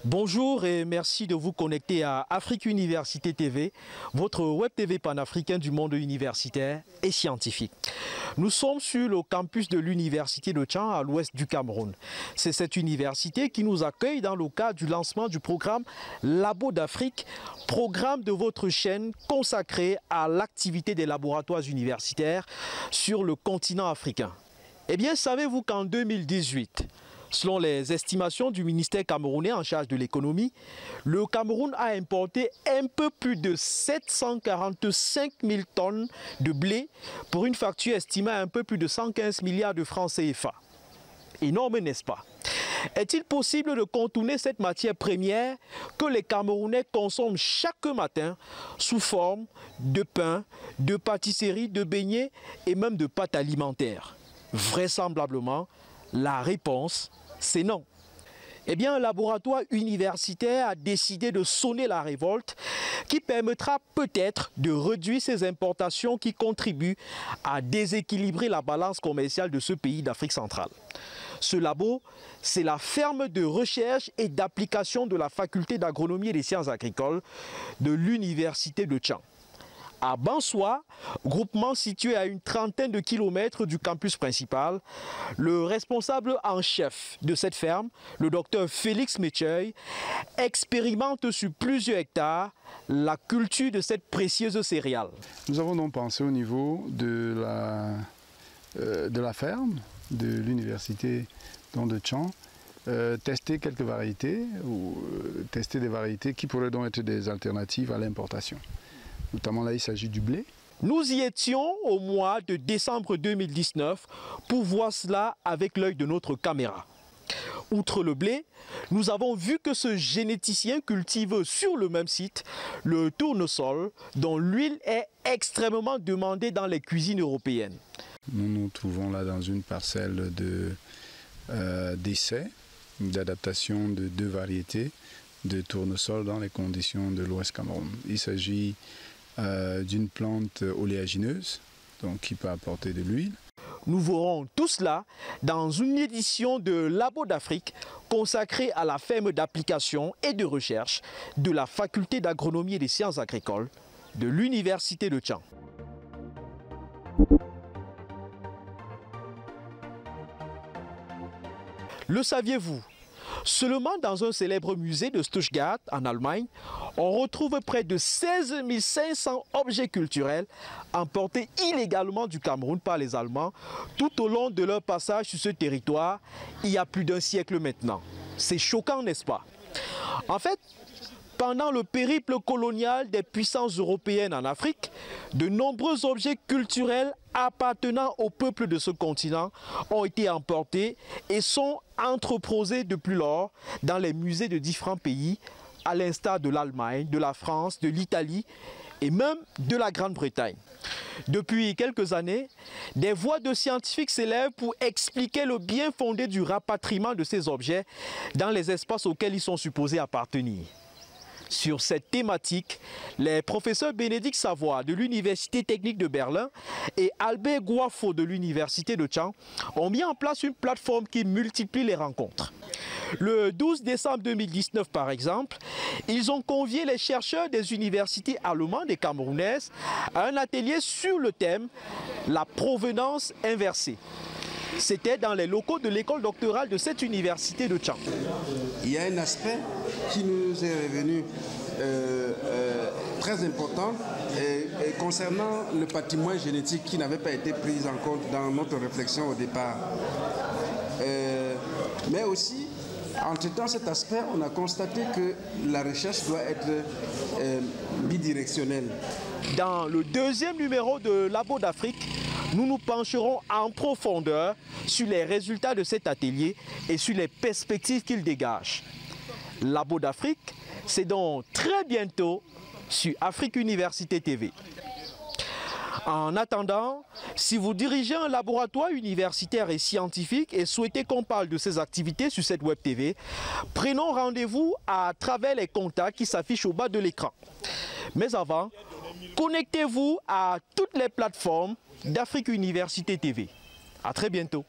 Bonjour et merci de vous connecter à Afrique Université TV, votre web TV panafricain du monde universitaire et scientifique. Nous sommes sur le campus de l'université de Tchang à l'ouest du Cameroun. C'est cette université qui nous accueille dans le cadre du lancement du programme Labo d'Afrique, programme de votre chaîne consacré à l'activité des laboratoires universitaires sur le continent africain. Eh bien, savez-vous qu'en 2018, selon les estimations du ministère camerounais en charge de l'économie, le Cameroun a importé un peu plus de 745 000 tonnes de blé pour une facture estimée à un peu plus de 115 milliards de francs CFA. Énorme, n'est-ce pas? Est-il possible de contourner cette matière première que les Camerounais consomment chaque matin sous forme de pain, de pâtisserie, de beignets et même de pâtes alimentaires? Vraisemblablement, la réponse, c'est non. Eh bien, un laboratoire universitaire a décidé de sonner la révolte qui permettra peut-être de réduire ces importations qui contribuent à déséquilibrer la balance commerciale de ce pays d'Afrique centrale. Ce labo, c'est la ferme de recherche et d'application de la faculté d'agronomie et des sciences agricoles de l'université de Tchang. À Bansoa, groupement situé à une trentaine de kilomètres du campus principal, le responsable en chef de cette ferme, le docteur Félix Mécheuil, expérimente sur plusieurs hectares la culture de cette précieuse céréale. Nous avons donc pensé au niveau de la ferme de l'université de Tchang, tester quelques variétés, ou tester des variétés qui pourraient donc être des alternatives à l'importation. Notamment là, il s'agit du blé. Nous y étions au mois de décembre 2019 pour voir cela avec l'œil de notre caméra. Outre le blé, nous avons vu que ce généticien cultive sur le même site le tournesol dont l'huile est extrêmement demandée dans les cuisines européennes. Nous nous trouvons là dans une parcelle d'essai, d'adaptation de 2 variétés de tournesol dans les conditions de l'Ouest Cameroun. Il s'agit d'une plante oléagineuse, donc qui peut apporter de l'huile. Nous verrons tout cela dans une édition de Labo d'Afrique consacrée à la ferme d'application et de recherche de la faculté d'agronomie et des sciences agricoles de l'université de Tchang. Le saviez-vous? Seulement dans un célèbre musée de Stuttgart, en Allemagne, on retrouve près de 16 500 objets culturels importés illégalement du Cameroun par les Allemands tout au long de leur passage sur ce territoire il y a plus d'un siècle maintenant. C'est choquant, n'est-ce pas? En fait, pendant le périple colonial des puissances européennes en Afrique, de nombreux objets culturels appartenant au peuple de ce continent ont été emportés et sont entreposés depuis lors dans les musées de différents pays, à l'instar de l'Allemagne, de la France, de l'Italie et même de la Grande-Bretagne. Depuis quelques années, des voix de scientifiques s'élèvent pour expliquer le bien fondé du rapatriement de ces objets dans les espaces auxquels ils sont supposés appartenir. Sur cette thématique, les professeurs Bénédicte Savoie de l'Université technique de Berlin et Albert Gouafo de l'Université de Tchang ont mis en place une plateforme qui multiplie les rencontres. Le 12 décembre 2019, par exemple, ils ont convié les chercheurs des universités allemandes et camerounaises à un atelier sur le thème « La provenance inversée ». C'était dans les locaux de l'école doctorale de cette université de Tchang. Il y a un aspect qui nous est revenu très important concernant le patrimoine génétique qui n'avait pas été pris en compte dans notre réflexion au départ. Mais aussi, en traitant cet aspect, on a constaté que la recherche doit être bidirectionnelle. Dans le deuxième numéro de Labo d'Afrique, nous nous pencherons en profondeur sur les résultats de cet atelier et sur les perspectives qu'il dégage. Labo d'Afrique, c'est donc très bientôt sur Afrique Université TV. En attendant, si vous dirigez un laboratoire universitaire et scientifique et souhaitez qu'on parle de ces activités sur cette Web TV, prenons rendez-vous à travers les contacts qui s'affichent au bas de l'écran. Mais avant, connectez-vous à toutes les plateformes d'Afrique Université TV. À très bientôt.